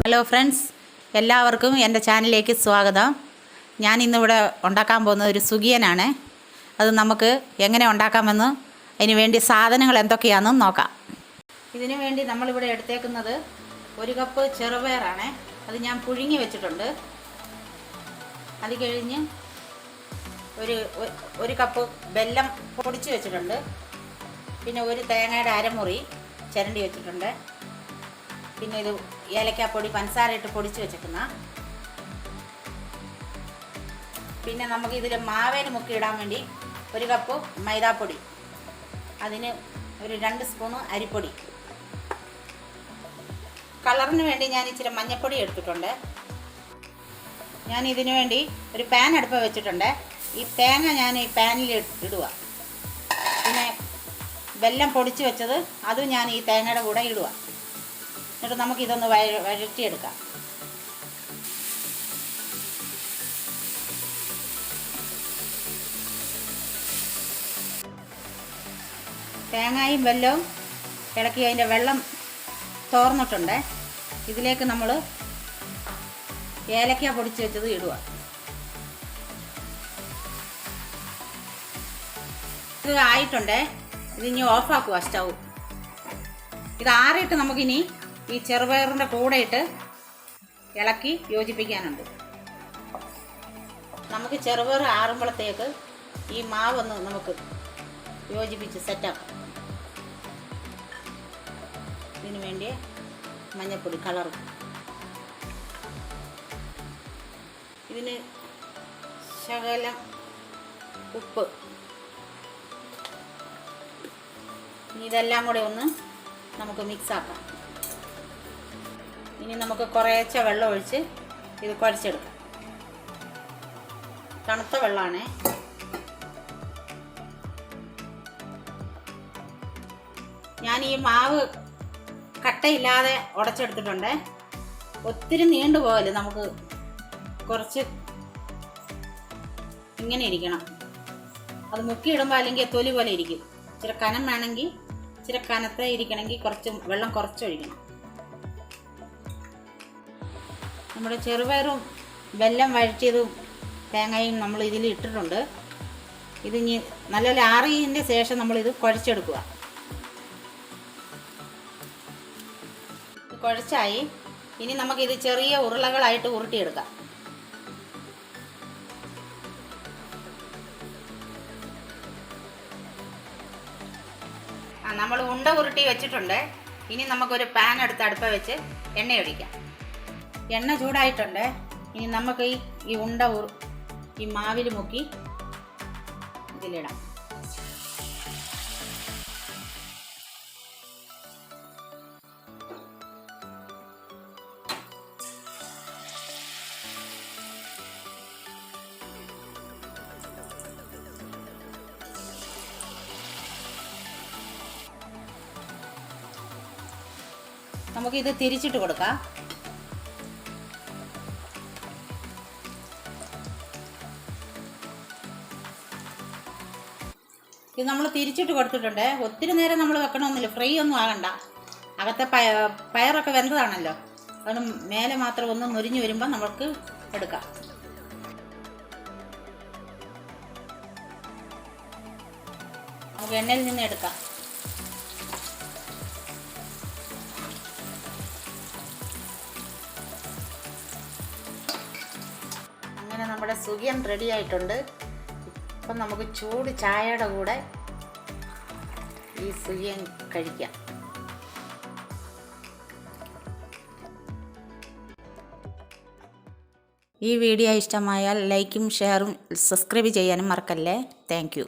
Hello friends, എല്ലാവർക്കും എൻ്റെ ചാനലിലേക്ക് സ്വാഗതം. ഞാൻ ഇന്നിവിടെ ഉണ്ടാക്കാൻ പോകുന്നത് ഒരു സുഗിയനാണ്. അത് നമുക്ക് എങ്ങനെ ഉണ്ടാക്കാമെന്ന് അതിന് വേണ്ടി സാധനങ്ങൾ എന്തൊക്കെയാണെന്ന് നോക്കാം. ഇതിനു വേണ്ടി നമ്മളിവിടെ എടുത്തേക്കുന്നത് 1 കപ്പ് ചെറുപയറാണ്. അത് ഞാൻ പുഴുങ്ങി വെച്ചിട്ടുണ്ട്. അത് കഴിഞ്ഞ് ഒരു കപ്പ് വെല്ലം പൊടിച്ച് വെച്ചിട്ടുണ്ട്. പിന്നെ ഒരു തേങ്ങയുടെ അരമുറി ചിരണ്ടി വെച്ചിട്ടുണ്ട്. പിന്നെ ഇത് ഏലക്കാപ്പൊടി പഞ്ചസാര ഇട്ട് പൊടിച്ച് വെച്ചേക്കുന്ന. പിന്നെ നമുക്ക് ഇതിൽ മാവേന് മുക്കി ഇടാൻ വേണ്ടി 1 കപ്പ് മൈദാപ്പൊടി, അതിന് ഒരു 2 സ്പൂണ് അരിപ്പൊടി. കളറിന് വേണ്ടി ഞാൻ ഇച്ചിരി മഞ്ഞൾപ്പൊടി എടുത്തിട്ടുണ്ട്. ഞാൻ ഇതിനു വേണ്ടി ഒരു പാൻ അടുപ്പ് വെച്ചിട്ടുണ്ട്. ഈ തേങ്ങ ഞാൻ ഈ പാനിൽ ഇടുക. പിന്നെ വെല്ലം പൊടിച്ച് വെച്ചത് അതും ഞാൻ ഈ തേങ്ങയുടെ കൂടെ ഇടുക. എന്നിട്ട് നമുക്കിതൊന്ന് വഴറ്റിയെടുക്കാം. തേങ്ങയും വെല്ലവും ഇളക്കി അതിൻ്റെ വെള്ളം തോർന്നിട്ടുണ്ട്. ഇതിലേക്ക് നമ്മൾ ഏലക്ക പൊടിച്ച് വെച്ചത് ഇടുക. ഇത് ആയിട്ടുണ്ട്. ഇതിനി ഓഫാക്കുക സ്റ്റൗ. ഇത് ആറിയിട്ട് നമുക്കിനി ഈ ചെറുപയറിൻ്റെ കൂടെ ഇട്ട് ഇളക്കി യോജിപ്പിക്കാനുണ്ട്. നമുക്ക് ചെറുപയർ ആറുമ്പോഴത്തേക്ക് ഈ മാവൊന്ന് നമുക്ക് യോജിപ്പിച്ച് സെറ്റാക്കാം. ഇതിന് വേണ്ടി മഞ്ഞൾപ്പൊടി കളറും, ഇതിന് ശകലം ഉപ്പ്. ഇതെല്ലാം കൂടെ ഒന്ന് നമുക്ക് മിക്സാക്കാം. ഇനി നമുക്ക് കുറേശ്ശെ വെള്ളം ഒഴിച്ച് ഇത് കുഴച്ചെടുക്കാം. തണുത്ത വെള്ളമാണ്. ഞാൻ ഈ മാവ് കട്ടയില്ലാതെ ഉടച്ചെടുത്തിട്ടുണ്ട്. ഒത്തിരി നീണ്ടു പോകല്, നമുക്ക് കുറച്ച് ഇങ്ങനെ ഇരിക്കണം. അത് മുക്കിയിടുമ്പോൾ അല്ലെങ്കിൽ തൊലി പോലെ ഇരിക്കും. ഇച്ചിരി കനം വേണമെങ്കിൽ, ഇച്ചിരി കനത്തെ ഇരിക്കണമെങ്കിൽ കുറച്ച് വെള്ളം കുറച്ചൊഴിക്കണം. നമ്മുടെ ചെറുപയറും വെല്ലം വഴറ്റിയതും തേങ്ങയും നമ്മൾ ഇതിൽ ഇട്ടിട്ടുണ്ട്. ഇതിനി നല്ലപോലെ ആറിയതിൻ്റെ ശേഷം നമ്മളിത് കുഴച്ചെടുക്കുക. കുഴച്ചായി. ഇനി നമുക്കിത് ചെറിയ ഉരുളകളായിട്ട് ഉരുട്ടിയെടുക്കാം. നമ്മൾ ഉണ്ട ഉരുട്ടി വെച്ചിട്ടുണ്ട്. ഇനി നമുക്കൊരു പാൻ എടുത്ത് അടുപ്പ വെച്ച് എണ്ണ ഒഴിക്കാം. എണ്ണ ചൂടായിട്ടുണ്ട്. ഇനി നമുക്ക് ഈ ഉണ്ട ഈ മാവിൽ മുക്കി ഇതിലിടാം. നമുക്കിത് തിരിച്ചിട്ട് കൊടുക്കാം. ഇത് നമ്മൾ തിരിച്ചിട്ട് കൊടുത്തിട്ടുണ്ട്. ഒത്തിരി നേരം നമ്മൾ വെക്കണമെന്നില്ല, ഫ്രൈ ഒന്നും ആകണ്ട. അകത്തെ പയറൊക്കെ വെന്തതാണല്ലോ, അതുകൊണ്ട് മേലെ മാത്രം ഒന്ന് മുരിഞ്ഞു വരുമ്പോൾ നമുക്ക് എടുക്കാം. നമുക്ക് എണ്ണയിൽ നിന്ന് എടുക്കാം. അങ്ങനെ നമ്മുടെ സുഗിയൻ റെഡി ആയിട്ടുണ്ട്. അപ്പം നമുക്ക് ചൂട് ചായയുടെ കൂടെ ഈ സുഗിയൻ കഴിക്കാം. ഈ വീഡിയോ ഇഷ്ടമായാൽ ലൈക്കും ഷെയറും സബ്സ്ക്രൈബ് ചെയ്യാനും മറക്കല്ലേ. Thank you.